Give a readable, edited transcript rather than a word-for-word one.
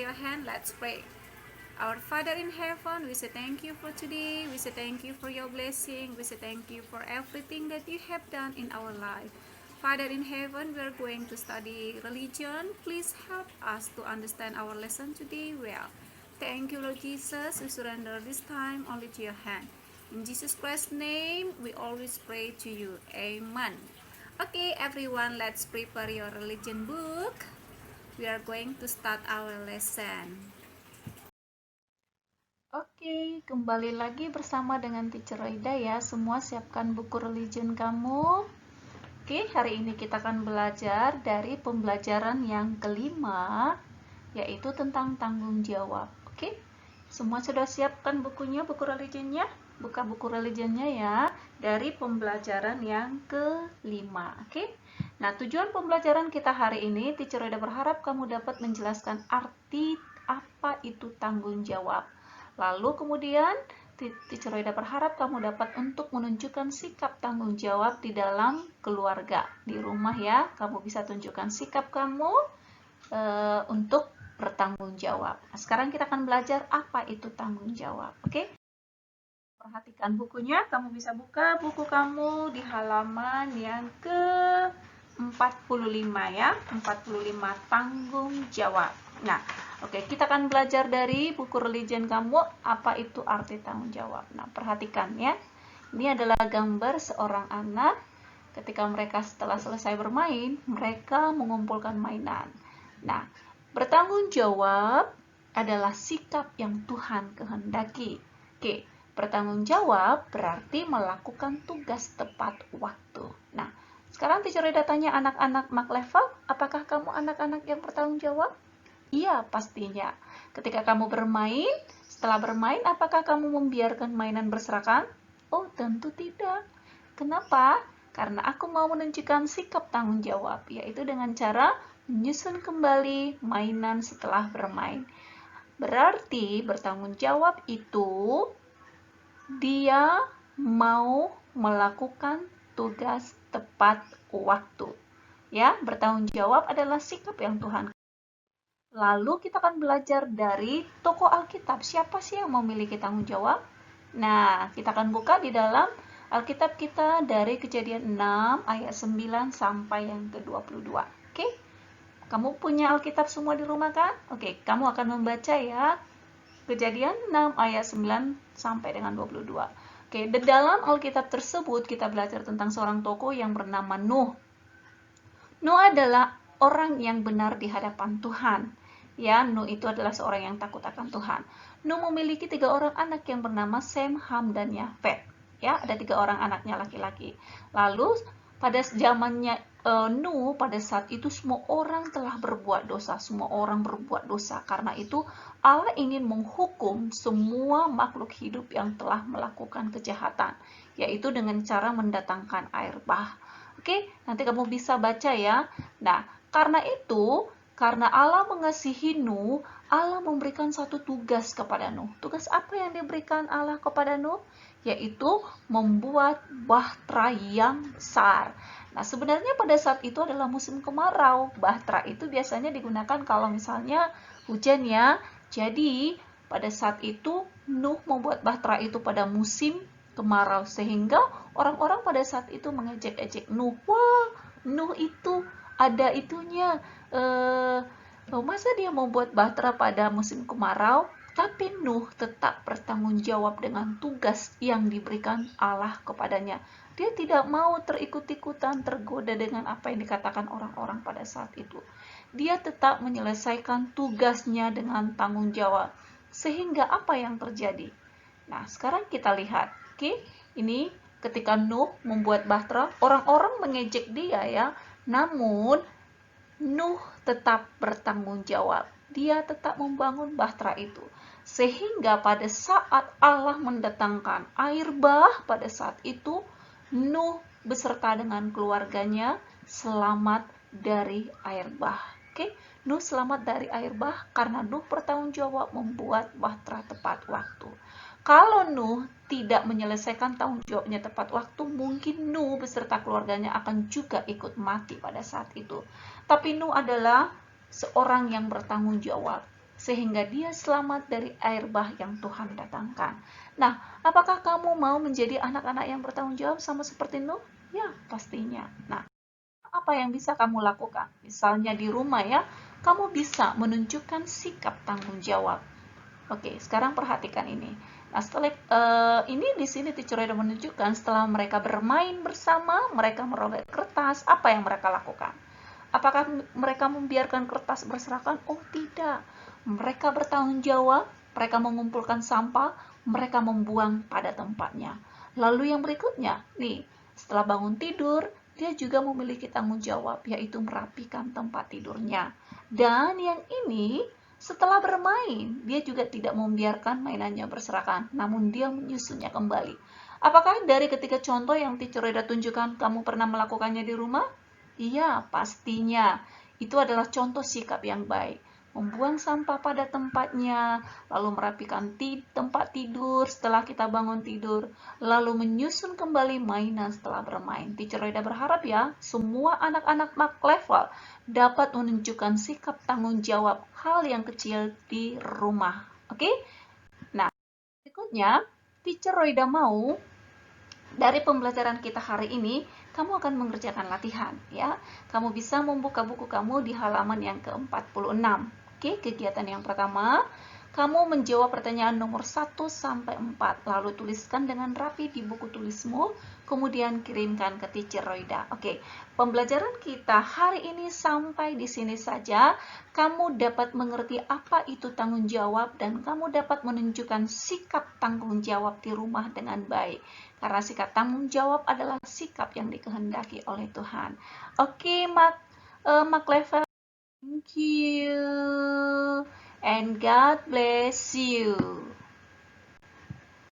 your hand. Let's pray. Our Father in heaven, we say thank you for today. We say thank you for your blessing. We say thank you for everything that you have done in our life. Father in heaven, we are going to study religion. Please help us to understand our lesson today well. Thank you, Lord Jesus. We surrender this time only to your hand. In Jesus Christ's name, we always pray to you. Amen. Okay, everyone, let's prepare your religion book. We are going to start our lesson. Oke, kembali lagi bersama dengan Teacher Roida ya. Semua siapkan buku religion kamu. Oke, hari ini kita akan belajar dari pembelajaran yang kelima, yaitu tentang tanggung jawab. Oke, semua sudah siapkan bukunya, buku religionnya? Buka buku religionnya ya, dari pembelajaran yang kelima. Oke, nah tujuan pembelajaran kita hari ini, Teacher Roida berharap kamu dapat menjelaskan arti apa itu tanggung jawab. Lalu kemudian Teacher Roida berharap kamu dapat untuk menunjukkan sikap tanggung jawab di dalam keluarga. Di rumah ya, kamu bisa tunjukkan sikap kamu untuk bertanggung jawab. Nah, sekarang kita akan belajar apa itu tanggung jawab. Oke? Perhatikan bukunya, kamu bisa buka buku kamu di halaman yang ke-45 ya. 45 tanggung jawab. Nah, oke, kita akan belajar dari buku religion kamu, apa itu arti tanggung jawab. Nah, perhatikan ya. Ini adalah gambar seorang anak. Ketika mereka setelah selesai bermain, mereka mengumpulkan mainan. Nah, bertanggung jawab adalah sikap yang Tuhan kehendaki. Oke, bertanggung jawab berarti melakukan tugas tepat waktu. Nah, sekarang Teacher Roida tanya anak-anak mak level, apakah kamu anak-anak yang bertanggung jawab? Iya, pastinya. Ketika kamu bermain, setelah bermain, apakah kamu membiarkan mainan berserakan? Oh, tentu tidak. Kenapa? Karena aku mau menunjukkan sikap tanggung jawab, yaitu dengan cara menyusun kembali mainan setelah bermain. Berarti bertanggung jawab itu dia mau melakukan tugas tepat waktu. Ya, bertanggung jawab adalah sikap yang Tuhan. Lalu kita akan belajar dari tokoh Alkitab. Siapa sih yang memiliki tanggung jawab? Nah, kita akan buka di dalam Alkitab kita dari Kejadian 6 ayat 9 sampai yang ke-22. Oke? Kamu punya Alkitab semua di rumah kan? Oke, kamu akan membaca ya. Kejadian 6 ayat 9 sampai dengan 22. Oke, di dalam Alkitab tersebut kita belajar tentang seorang tokoh yang bernama Nuh. Nuh adalah orang yang benar di hadapan Tuhan. Ya, Nuh itu adalah seorang yang takut akan Tuhan. Nuh memiliki 3 orang anak yang bernama Sem, Ham, dan Yafet. Ya, ada 3 orang anaknya laki-laki. Lalu pada zamannya Nuh, pada saat itu semua orang telah berbuat dosa. Semua orang berbuat dosa. Karena itu Allah ingin menghukum semua makhluk hidup yang telah melakukan kejahatan, yaitu dengan cara mendatangkan air bah. Oke, nanti kamu bisa baca ya. Nah, karena Allah mengasihi Nuh, Allah memberikan satu tugas kepada Nuh. Tugas apa yang diberikan Allah kepada Nuh? Yaitu membuat bahtera yang besar. Nah, sebenarnya pada saat itu adalah musim kemarau. Bahtera itu biasanya digunakan kalau misalnya hujan ya. Jadi, pada saat itu Nuh membuat bahtera itu pada musim kemarau, sehingga orang-orang pada saat itu mengejek-ejek Nuh. Wah, Nuh itu ada itunya, masa dia membuat bahtera pada musim kemarau? Tapi Nuh tetap bertanggung jawab dengan tugas yang diberikan Allah kepadanya. Dia tidak mau terikut-ikutan, tergoda dengan apa yang dikatakan orang-orang pada saat itu. Dia tetap menyelesaikan tugasnya dengan tanggung jawab. Sehingga apa yang terjadi? Nah, sekarang kita lihat. Oke, ini ketika Nuh membuat bahtera, orang-orang mengejek dia ya. Namun Nuh tetap bertanggung jawab. Dia tetap membangun bahtera itu. Sehingga pada saat Allah mendatangkan air bah, pada saat itu Nuh beserta dengan keluarganya selamat dari air bah. Oke, Nuh selamat dari air bah karena Nuh bertanggung jawab membuat bahtera tepat waktu. Kalau Nuh tidak menyelesaikan tanggung jawabnya tepat waktu, mungkin Nuh beserta keluarganya akan juga ikut mati pada saat itu. Tapi Nuh adalah seorang yang bertanggung jawab. sehingga dia selamat dari air bah yang Tuhan datangkan. Nah, apakah kamu mau menjadi anak-anak yang bertanggung jawab sama seperti Nuh? Ya, pastinya. Nah, apa yang bisa kamu lakukan? Misalnya di rumah ya, kamu bisa menunjukkan sikap tanggung jawab. Oke, sekarang perhatikan ini. Nah, setelah ini di sini teacher Reda menunjukkan setelah mereka bermain bersama, mereka merobek kertas, apa yang mereka lakukan? Apakah mereka membiarkan kertas berserakan? Oh, tidak. Mereka bertanggung jawab, mereka mengumpulkan sampah, mereka membuang pada tempatnya. Lalu yang berikutnya, nih, setelah bangun tidur, dia juga memiliki tanggung jawab, yaitu merapikan tempat tidurnya. Dan yang ini, setelah bermain, dia juga tidak membiarkan mainannya berserakan, namun dia menyusunnya kembali. Apakah dari ketiga contoh yang teacher Reda tunjukkan, kamu pernah melakukannya di rumah? Iya, pastinya. Itu adalah contoh sikap yang baik. Membuang sampah pada tempatnya, lalu merapikan tempat tidur setelah kita bangun tidur, lalu menyusun kembali mainan setelah bermain. Teacher Reda berharap ya, semua anak-anak Mark level dapat menunjukkan sikap tanggung jawab hal yang kecil di rumah. Oke? Nah, berikutnya, Teacher Reda mau dari pembelajaran kita hari ini, kamu akan mengerjakan latihan ya. Kamu bisa membuka buku kamu di halaman yang ke-46. Oke, kegiatan yang pertama, kamu menjawab pertanyaan nomor 1 sampai 4, lalu tuliskan dengan rapi di buku tulismu, kemudian kirimkan ke teacher Roida. Oke, pembelajaran kita hari ini sampai di sini saja. Kamu dapat mengerti apa itu tanggung jawab dan kamu dapat menunjukkan sikap tanggung jawab di rumah dengan baik. Karena sikap tanggung jawab adalah sikap yang dikehendaki oleh Tuhan. Oke, Mark Level. Thank you. And God bless you.